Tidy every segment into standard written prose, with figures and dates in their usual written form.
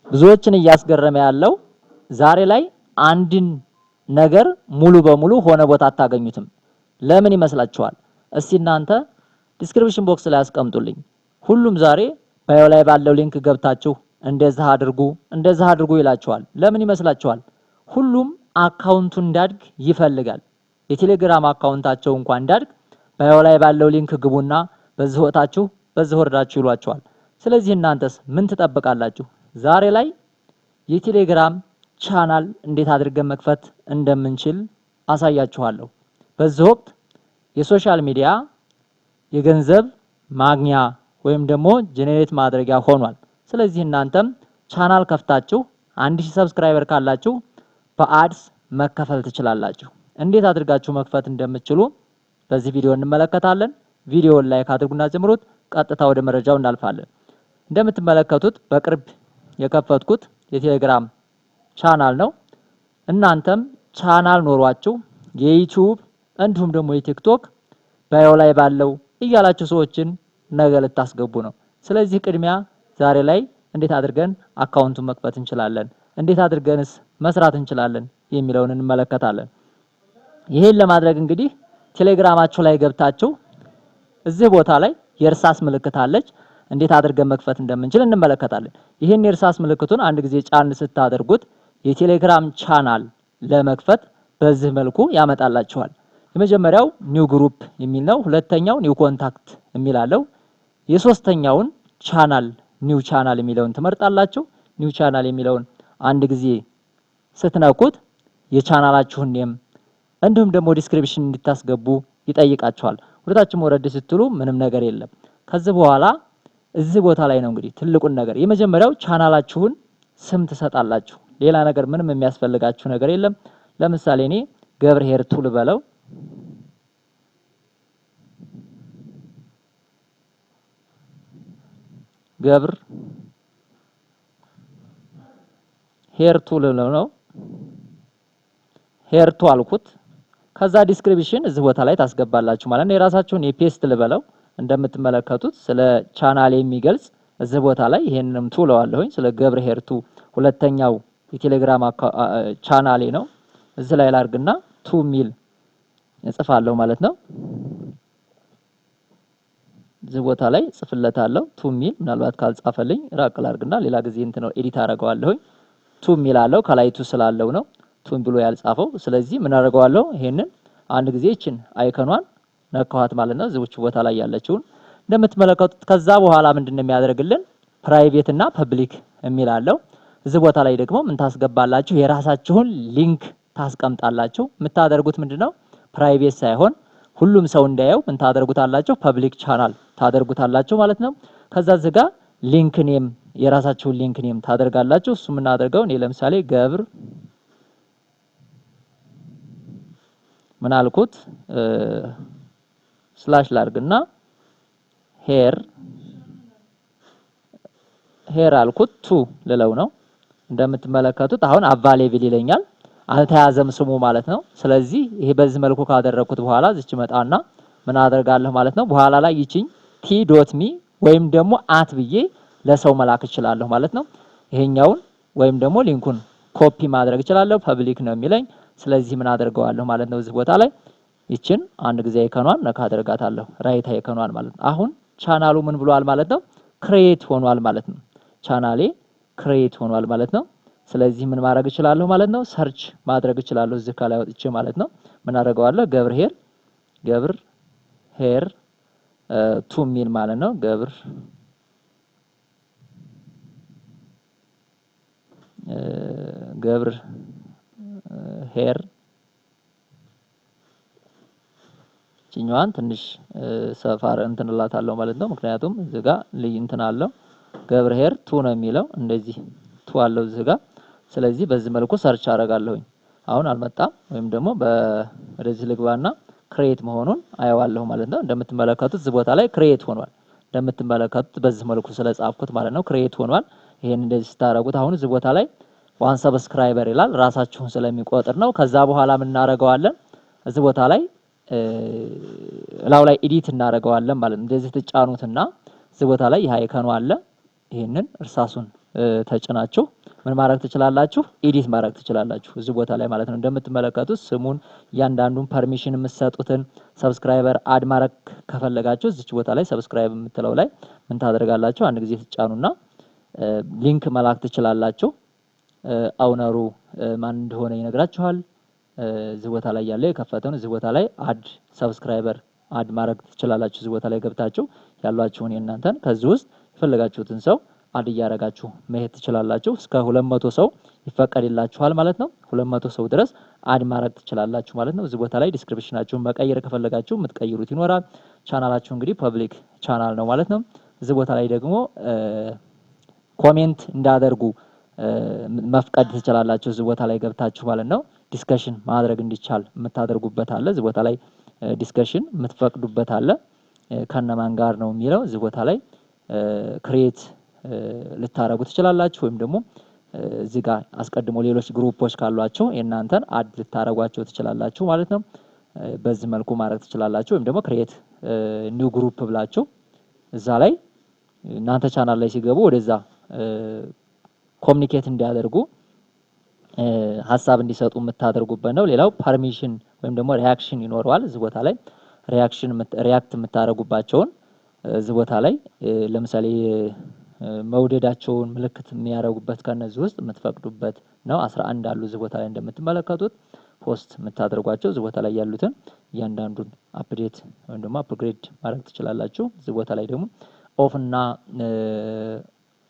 ብዙዎችን እያስገረመ ያለው ዛሬ ላይ አንድን ነገር ሙሉ በሙሉ ሆነ ቦታ አታገኙትም። ለምን ይመስላችኋል? እስቲ እናንተ ዲስክሪፕሽን ቦክስ ላይ አስቀምጡልኝ። ሁሉም ዛሬ ባዮ ላይ ባለው ሊንክ ገብታችሁ እንደዛ አድርጉ ይላችኋል። ለምን ይመስላችኋል? ሁሉም አካውንቱ እንዳድግ ይፈልጋል። የቴሌግራም አካውንታቸው እንኳን እንዳድግ ባዮ ላይ ባለው ሊንክ ግቡና በዚህ ወጣችሁ በዚህ ወርዳችሁ ይሏችኋል። ስለዚህ እናንተስ ምን ትጠብቃላችሁ? ዛሬ ላይ የቴሌግራም ቻናል እንዴት አድርገን መክፈት እንደምንችል አሳያችኋለሁ። በዚህ ወቅት የሶሻል ሚዲያ የገንዘብ ማግኛ ወይም ደግሞ ጄኔሬት ማድረጊያ ሆኗል። ስለዚህ እናንተም ቻናል ከፍታችሁ 1000 ሰብስክራይበር ካላችሁ በአድስ መከፈል ትችላላችሁ። እንዴት አድርጋችሁ መክፈት እንደምትችሉ በዚህ ቪዲዮ እንመለከታለን። ቪዲዮውን ላይክ አድርጉና ጀምሩት። ቀጥታ ወደ መረጃው እናልፋለን። እንደምትመለከቱት በቅርብ የከፈትኩት የቴሌግራም ቻናል ነው። እናንተም ቻናል ኖሯችሁ የዩቲዩብ እንዲሁም ደግሞ የቲክቶክ ባዮ ላይ ባለው እያላችሁ ሰዎችን ነገ ልታስገቡ ነው። ስለዚህ ቅድሚያ ዛሬ ላይ እንዴት አድርገን አካውንቱን መክፈት እንችላለን፣ እንዴት አድርገንስ መስራት እንችላለን የሚለውን እንመለከታለን። ይሄን ለማድረግ እንግዲህ ቴሌግራማችሁ ላይ ገብታችሁ እዚህ ቦታ ላይ የእርሳስ ምልክት አለች። እንዴት አድርገን መክፈት እንደምንችል እንመለከታለን። ይሄን የእርሳስ ምልክቱን አንድ ጊዜ ጫን ስታደርጉት የቴሌግራም ቻናል ለመክፈት በዚህ መልኩ ያመጣላችኋል። የመጀመሪያው ኒው ግሩፕ የሚል ነው። ሁለተኛው ኒው ኮንታክት የሚል አለው። የሶስተኛውን ቻናል ኒው ቻናል የሚለውን ትመርጣላችሁ። ኒው ቻናል የሚለውን አንድ ጊዜ ስትነኩት የቻናላችሁን ኔም እንዲሁም ደግሞ ዲስክሪፕሽን እንድታስገቡ ይጠይቃችኋል። ወደታችም ወረድ ስትሉ ምንም ነገር የለም። ከዚህ በኋላ እዚህ ቦታ ላይ ነው እንግዲህ ትልቁን ነገር የመጀመሪያው ቻናላችሁን ስም ትሰጣላችሁ። ሌላ ነገር ምንም የሚያስፈልጋችሁ ነገር የለም። ለምሳሌ እኔ ገብርኄር ቱ ልበለው። ገብርኄር ቱ ልለው ነው። ሄር ቱ አልኩት። ከዛ ዲስክሪፕሽን እዚህ ቦታ ላይ ታስገባላችሁ ማለት ነው። የራሳችሁን የፔስት ልበለው። እንደምትመለከቱት ስለ ቻናል የሚገልጽ እዚህ ቦታ ላይ ይሄንንም ቱ ለዋለሁኝ። ስለ ገብርኄር ቱ ሁለተኛው የቴሌግራም ቻናሌ ነው። እዚህ ላይ ላርግና ቱ ሚል እጽፋለሁ ማለት ነው። እዚህ ቦታ ላይ ጽፍለታለሁ ቱ ሚል። ምናልባት ካልጻፈልኝ ራቅ ላርግና ሌላ ጊዜ ነው ኤዲት አደርገዋለሁኝ። ቱ ሚል አለው ከላይ ቱ ስላለው ነው ቱን ብሎ ያልጻፈው። ስለዚህ ምን አደርገዋለሁ? ይሄንን አንድ ጊዜ እቺን አይከኗን ነካዋት ማለት ነው። እዚህች ቦታ ላይ ያለችውን እንደምትመለከቱት። ከዛ በኋላ ምንድነው የሚያደርግልን? ፕራይቬት እና ፐብሊክ የሚል አለው። እዚህ ቦታ ላይ ደግሞ ምን ታስገባላችሁ? የራሳችሁን ሊንክ ታስቀምጣላችሁ። የምታደርጉት ምንድነው? ፕራይቬት ሳይሆን ሁሉም ሰው እንዳየው ምን ታደርጉታላችሁ? ፐብሊክ ቻናል ታደርጉታላችሁ ማለት ነው። ከዛ እዚህ ጋር ሊንክ ኔም የራሳችሁን ሊንክ ኔም ታደርጋላችሁ። እሱ ምን አደርገው? እኔ ለምሳሌ ገብር ምን አልኩት? ስላሽ ላርግና ሄር አልኩት ቱ ልለው ነው። እንደምትመለከቱት አሁን አቫሌብል ይለኛል። አልተያዘም ስሙ ማለት ነው። ስለዚህ ይሄ በዚህ መልኩ ካደረኩት በኋላ እዚች መጣና ምን አደርጋለሁ ማለት ነው። በኋላ ላይ ይቺኝ t.me ወይም ደግሞ አት ብዬ ለሰው መላክ እችላለሁ ማለት ነው። ይሄኛውን ወይም ደግሞ ሊንኩን ኮፒ ማድረግ እችላለሁ። ፐብሊክ ነው የሚለኝ። ስለዚህ ምን አደርገዋለሁ ማለት ነው። እዚህ ቦታ ላይ ይችን አንድ ጊዜ አይከኗን ነካ አደርጋታለሁ። ራይት አይከኗን ማለት ነው። አሁን ቻናሉ ምን ብሏል ማለት ነው? ክሬት ሆኗል ማለት ነው። ቻናሌ ክሬት ሆኗል ማለት ነው። ስለዚህ ምን ማድረግ እችላለሁ ማለት ነው? ሰርች ማድረግ እችላለሁ እዚህ ከላይ ወጥቼ ማለት ነው። ምን አደርገዋለሁ? ገብርኄር ቱ ሚል ማለት ነው። ገብርኄር ጭኛዋን ትንሽ ሰፋር እንትንላታለሁ ማለት ነው። ምክንያቱም እዚህ ጋር ልይ እንትን አለው። ገብርኄር ቱ ነው የሚለው እንደዚህ ቱ አለው እዚህ ጋር። ስለዚህ በዚህ መልኩ ሰርች አደርጋለሁኝ። አሁን አልመጣም። ወይም ደግሞ ወደዚህ ልግባና ክሬት መሆኑን አየዋለሁ ማለት ነው። እንደምትመለከቱት እዚህ ቦታ ላይ ክሬት ሆኗል። እንደምትመለከቱት በዚህ መልኩ ስለጻፍኩት ማለት ነው ክሬት ሆኗል። ይሄን እንደዚህ ስታረጉት አሁን እዚህ ቦታ ላይ ዋን ሰብስክራይበር ይላል። ራሳችሁን ስለሚቆጥር ነው። ከዛ በኋላ ምን እናደርገዋለን? እዚህ ቦታ ላይ ላው ላይ ኤዲት እናደርገዋለን ማለት ነው። እንደዚህ ትጫኑትና እዚህ ቦታ ላይ ይሄ አይከኑ አለ። ይሄንን እርሳሱን ተጭናችሁ ምን ማድረግ ትችላላችሁ? ኤዲት ማድረግ ትችላላችሁ እዚህ ቦታ ላይ ማለት ነው። እንደምትመለከቱት ስሙን እያንዳንዱን ፐርሚሽን የምትሰጡትን ሰብስክራይበር አድ ማድረግ ከፈለጋችሁ እዚች ቦታ ላይ ሰብስክራይብ የምትለው ላይ ምን ታደርጋላችሁ? አንድ ጊዜ ትጫኑና ሊንክ መላክ ትችላላችሁ። አውነሩ ማን እንደሆነ ይነግራችኋል። እዚህ ቦታ ላይ ያለው የከፈተውን እዚህ ቦታ ላይ አድ ሰብስክራይበር አድ ማድረግ ትችላላችሁ። እዚህ ቦታ ላይ ገብታችሁ ያሏችሁን የእናንተን ከዚህ ውስጥ የፈለጋችሁትን ሰው አድ እያደረጋችሁ መሄድ ትችላላችሁ። እስከ 200 ሰው ይፈቀድላችኋል ማለት ነው። 200 ሰው ድረስ አድ ማድረግ ትችላላችሁ ማለት ነው። እዚህ ቦታ ላይ ዲስክሪፕሽናችሁን መቀየር ከፈለጋችሁ የምትቀይሩት ይኖራል። ቻናላችሁ እንግዲህ ፐብሊክ ቻናል ነው ማለት ነው። እዚህ ቦታ ላይ ደግሞ ኮሜንት እንዳደርጉ መፍቀድ ትችላላችሁ። እዚህ ቦታ ላይ ገብታችሁ ማለት ነው። ዲስከሽን ማድረግ እንዲቻል የምታደርጉበት አለ። እዚህ ቦታ ላይ ዲስከሽን የምትፈቅዱበት አለ። ከነማን ጋር ነው የሚለው እዚህ ቦታ ላይ ክሬት ልታረጉ ትችላላችሁ። ወይም ደግሞ እዚህ ጋር አስቀድሞ ሌሎች ግሩፖች ካሏችሁ የእናንተን አድ ልታረጓቸው ትችላላችሁ ማለት ነው። በዚህ መልኩ ማድረግ ትችላላችሁ። ወይም ደግሞ ክሬት ኒው ግሩፕ ብላችሁ እዛ ላይ እናንተ ቻናል ላይ ሲገቡ ወደዛ ኮሚኒኬት እንዲያደርጉ ሀሳብ እንዲሰጡ የምታደርጉበት ነው። ሌላው ፐርሚሽን ወይም ደግሞ ሪያክሽን ይኖረዋል። እዚህ ቦታ ላይ ሪያክት የምታደርጉባቸውን እዚህ ቦታ ላይ ለምሳሌ መውደዳቸውን ምልክት የሚያደርጉበት ከነዚህ ውስጥ የምትፈቅዱበት ነው። 11 አሉ እዚህ ቦታ ላይ እንደምትመለከቱት ፖስት የምታደርጓቸው እዚህ ቦታ ላይ ያሉትን እያንዳንዱን አፕዴት ወይም ደግሞ አፕግሬድ ማድረግ ትችላላችሁ። እዚህ ቦታ ላይ ደግሞ ኦፍ እና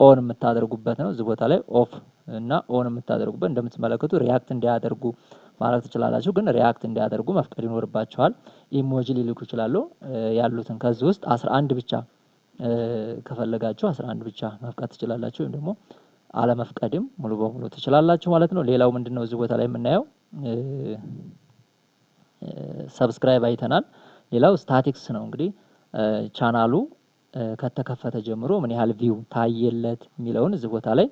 ኦን የምታደርጉበት ነው። እዚህ ቦታ ላይ ኦፍ እና ኦን የምታደርጉበት እንደምትመለከቱ ሪያክት እንዲያደርጉ ማድረግ ትችላላችሁ። ግን ሪያክት እንዲያደርጉ መፍቀድ ይኖርባቸዋል። ኢሞጂ ሊልኩ ይችላሉ። ያሉትን ከዚህ ውስጥ 11 ብቻ ከፈለጋችሁ 11 ብቻ መፍቀድ ትችላላችሁ። ወይም ደግሞ አለመፍቀድም ሙሉ በሙሉ ትችላላችሁ ማለት ነው። ሌላው ምንድነው እዚህ ቦታ ላይ የምናየው ሰብስክራይብ አይተናል። ሌላው ስታቲክስ ነው። እንግዲህ ቻናሉ ከተከፈተ ጀምሮ ምን ያህል ቪው ታየለት የሚለውን እዚህ ቦታ ላይ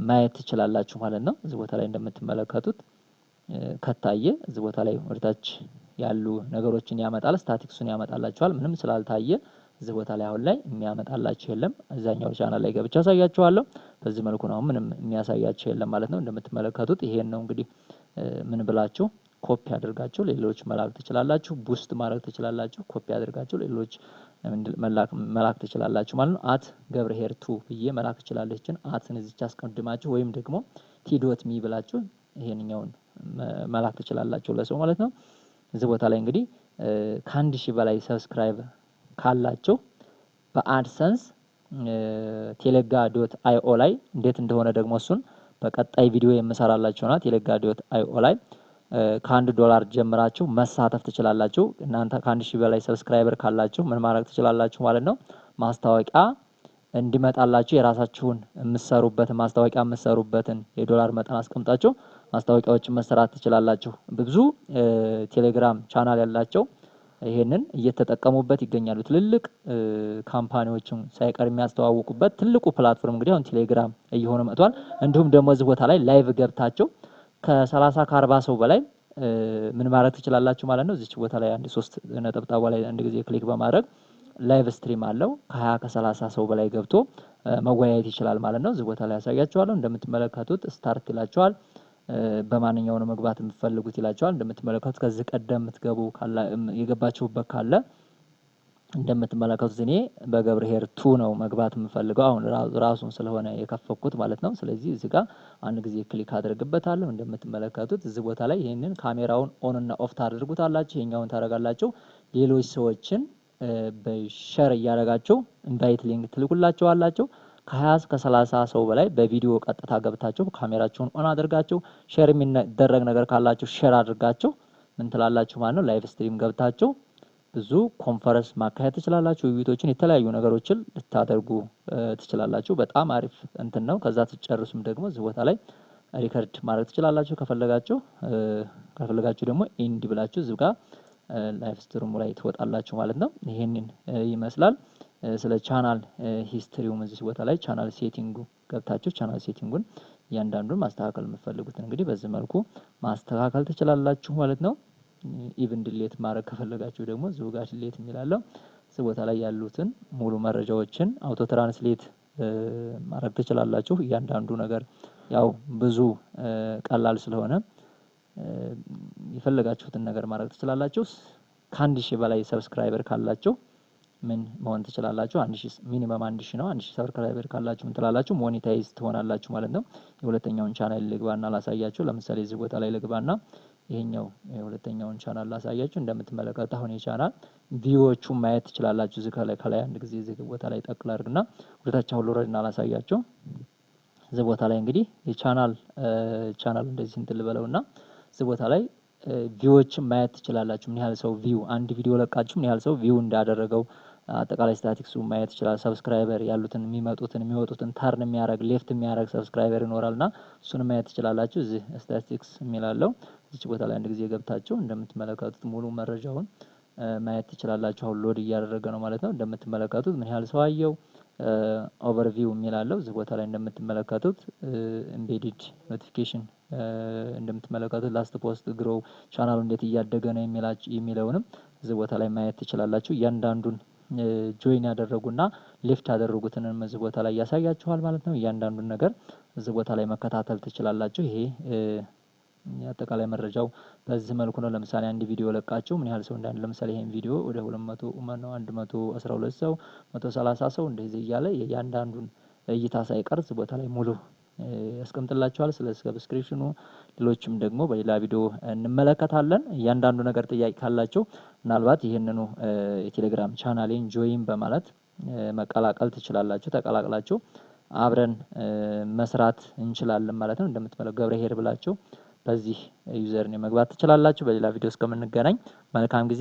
ማየት ትችላላችሁ ማለት ነው። እዚህ ቦታ ላይ እንደምትመለከቱት ከታየ እዚህ ቦታ ላይ ወደታች ያሉ ነገሮችን ያመጣል። ስታቲክሱን ያመጣላችኋል። ምንም ስላልታየ እዚህ ቦታ ላይ አሁን ላይ የሚያመጣላችሁ የለም። እዛኛው ቻናል ላይ ገብቻ አሳያችኋለሁ። በዚህ መልኩ ነው ምንም የሚያሳያችሁ የለም ማለት ነው። እንደምትመለከቱት ይሄን ነው እንግዲህ ምን ብላችሁ ኮፒ አድርጋችሁ ሌሎች መላክ ትችላላችሁ። ቡስት ማድረግ ትችላላችሁ። ኮፒ አድርጋችሁ ሌሎች መላክ ትችላላችሁ ማለት ነው። አት ገብርሄር ቱ ብዬ መላክ ትችላለችን። አትን እዚች አስቀድማችሁ ወይም ደግሞ ቲ.ሚ ብላችሁ ይሄንኛውን መላክ ትችላላችሁ ለሰው ማለት ነው። እዚህ ቦታ ላይ እንግዲህ ከ1000 በላይ ሰብስክራይብ ካላችሁ በአድሰንስ ቴሌጋ.io ላይ እንዴት እንደሆነ ደግሞ እሱን በቀጣይ ቪዲዮ የምሰራላችሁና ቴሌጋ.io ላይ $1 ጀምራችሁ መሳተፍ ትችላላችሁ። እናንተ ከ1000 በላይ ሰብስክራይበር ካላችሁ ምን ማድረግ ትችላላችሁ ማለት ነው። ማስታወቂያ እንዲመጣላችሁ የራሳችሁን የምትሰሩበትን ማስታወቂያ የምትሰሩበትን የዶላር መጠን አስቀምጣችሁ ማስታወቂያዎችን መስራት ትችላላችሁ። ብዙ ቴሌግራም ቻናል ያላቸው ይሄንን እየተጠቀሙበት ይገኛሉ። ትልልቅ ካምፓኒዎችን ሳይቀር የሚያስተዋውቁበት ትልቁ ፕላትፎርም እንግዲህ አሁን ቴሌግራም እየሆነ መጥቷል። እንዲሁም ደግሞ እዚህ ቦታ ላይ ላይቭ ገብታችሁ ከ30 ከ40 ሰው በላይ ምን ማድረግ ትችላላችሁ ማለት ነው። እዚች ቦታ ላይ አንድ 3 ነጥብጣብ ላይ አንድ ጊዜ ክሊክ በማድረግ ላይቭ ስትሪም አለው ከ20 ከ30 ሰው በላይ ገብቶ መወያየት ይችላል ማለት ነው። እዚህ ቦታ ላይ ያሳያችኋለሁ። እንደምትመለከቱት ስታርት ይላችኋል። በማንኛው ነው መግባት የምትፈልጉት ይላችኋል። እንደምትመለከቱት ከዚህ ቀደም የምትገቡ ካለ የገባችሁበት ካለ እንደምትመለከቱት እኔ በገብርሄር ቱ ነው መግባት የምፈልገው አሁን ራሱን ስለሆነ የከፈኩት ማለት ነው። ስለዚህ እዚህ ጋር አንድ ጊዜ ክሊክ አድርግበታለሁ። እንደምትመለከቱት እዚህ ቦታ ላይ ይሄንን ካሜራውን ኦን እና ኦፍ ታደርጉታላችሁ። ይሄኛውን ታረጋላችሁ። ሌሎች ሰዎችን በሼር እያደረጋችሁ ኢንቫይት ሊንክ ትልኩላችኋላችሁ። ከ20 እስከ 30 ሰው በላይ በቪዲዮ ቀጥታ ገብታችሁ ካሜራችሁን ኦን አድርጋችሁ ሼር የሚደረግ ነገር ካላችሁ ሼር አድርጋችሁ ምን ትላላችሁ ማለት ነው። ላይቭ ስትሪም ገብታችሁ ብዙ ኮንፈረንስ ማካሄድ ትችላላችሁ። ውይይቶችን የተለያዩ ነገሮችን ልታደርጉ ትችላላችሁ። በጣም አሪፍ እንትን ነው። ከዛ ትጨርሱም ደግሞ እዚህ ቦታ ላይ ሪከርድ ማድረግ ትችላላችሁ። ከፈለጋችሁ ደግሞ ኢንድ ብላችሁ እዚህ ጋር ላይቭ ስትሪሙ ላይ ትወጣላችሁ ማለት ነው። ይሄንን ይመስላል። ስለ ቻናል ሂስትሪውም እዚህ ቦታ ላይ ቻናል ሴቲንጉ ገብታችሁ ቻናል ሴቲንጉን እያንዳንዱን ማስተካከል የምትፈልጉትን እንግዲህ በዚህ መልኩ ማስተካከል ትችላላችሁ ማለት ነው። ኢቭን ዲሌት ማድረግ ከፈለጋችሁ ደግሞ እዚሁ ጋር ዲሌት የሚላለው እዚህ ቦታ ላይ ያሉትን ሙሉ መረጃዎችን አውቶ ትራንስሌት ማድረግ ትችላላችሁ። እያንዳንዱ ነገር ያው ብዙ ቀላል ስለሆነ የፈለጋችሁትን ነገር ማድረግ ትችላላችሁ። ከ1000 በላይ ሰብስክራይበር ካላችሁ ምን መሆን ትችላላችሁ? 1000 ሚኒመም 1000 ነው። 1000 ሰብስክራይበር ካላችሁ ምን ትላላችሁ? ሞኔታይዝ ትሆናላችሁ ማለት ነው። የሁለተኛውን ቻናል ልግባና ላሳያችሁ። ለምሳሌ እዚህ ቦታ ላይ ልግባና ይሄኛው የሁለተኛውን ቻናል ላሳያችሁ። እንደምትመለከቱት አሁን የቻናል ቪዲዮዎቹን ማየት ትችላላችሁ። እዚህ ከላይ አንድ ጊዜ እዚህ ቦታ ላይ ጠቅል አድርግና ወደታች አሁን ልወርድና ላሳያችሁ። እዚህ ቦታ ላይ እንግዲህ የቻናል እንደዚህ እንትን ልበለውና እዚህ ቦታ ላይ ቪዎችን ማየት ትችላላችሁ። ምን ያህል ሰው ቪው አንድ ቪዲዮ ለቃችሁ ምን ያህል ሰው ቪው እንዳደረገው አጠቃላይ ስታቲክሱ ማየት ይችላል። ሰብስክራይበር ያሉትን የሚወጡትን ተርን የሚያደርግ ሌፍት የሚያደርግ ሰብስክራይበር ይኖራልና እሱን ማየት ትችላላችሁ። እዚህ ስታቲክስ የሚላለው እዚህ ቦታ ላይ አንድ ጊዜ ገብታችሁ እንደምትመለከቱት ሙሉ መረጃውን ማየት ትችላላችሁ። አሁን ሎድ እያደረገ ነው ማለት ነው። እንደምትመለከቱት ምን ያህል ሰው አየው ኦቨርቪው የሚላለው እዚህ ቦታ ላይ እንደምትመለከቱት ኢምቤዲድ ኖቲፊኬሽን እንደምትመለከቱት ላስት ፖስት ግሮው ቻናሉ እንዴት እያደገ ነው የሚለውንም እዚህ ቦታ ላይ ማየት ትችላላችሁ። እያንዳንዱን ጆይን ያደረጉና ሌፍት ያደረጉትንም እዚህ ቦታ ላይ ያሳያችኋል ማለት ነው። እያንዳንዱን ነገር እዚህ ቦታ ላይ መከታተል ትችላላችሁ። ይሄ አጠቃላይ መረጃው በዚህ መልኩ ነው። ለምሳሌ አንድ ቪዲዮ ለቃችሁ ምን ያህል ሰው እንዳለ ለምሳሌ ይሄን ቪዲዮ ወደ 112 ሰው 130 ሰው እንደዚህ እያለ የእያንዳንዱን እይታ ሳይቀር እዚህ ቦታ ላይ ሙሉ ያስቀምጥላችኋል። ስለ ሰብስክሪፕሽኑ ሌሎችም ደግሞ በሌላ ቪዲዮ እንመለከታለን። እያንዳንዱ ነገር ጥያቄ ካላችሁ ምናልባት ይህንኑ የቴሌግራም ቻናሌን ጆይን በማለት መቀላቀል ትችላላችሁ። ተቀላቅላችሁ አብረን መስራት እንችላለን ማለት ነው። እንደምትመለከቱ ገብረሄር ብላችሁ በዚህ ዩዘር ነው መግባት ትችላላችሁ። በሌላ ቪዲዮ እስከምንገናኝ መልካም ጊዜ